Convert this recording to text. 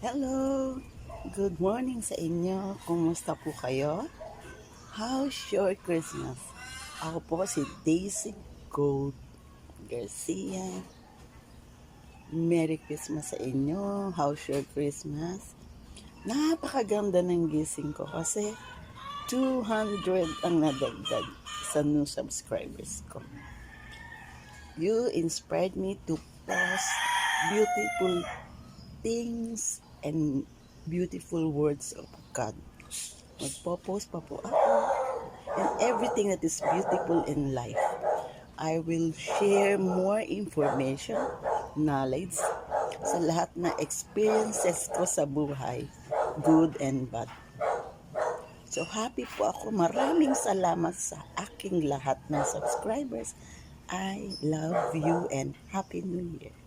Hello! Good morning sa inyo. Kumusta po kayo? How's your Christmas? Ako po si Daisy Gold Garcia. Merry Christmas sa inyo. How's your Christmas? Napakaganda ng gising ko kasi 200 ang nadagdag sa new subscribers ko. You inspired me to post beautiful things and beautiful words of God. Magpo-post pa po ako and everything that is beautiful in life. I will share more information, knowledge sa lahat na experiences ko sa buhay, good and bad. So happy po ako. Maraming salamat sa aking lahat ng subscribers. I love you and Happy New Year.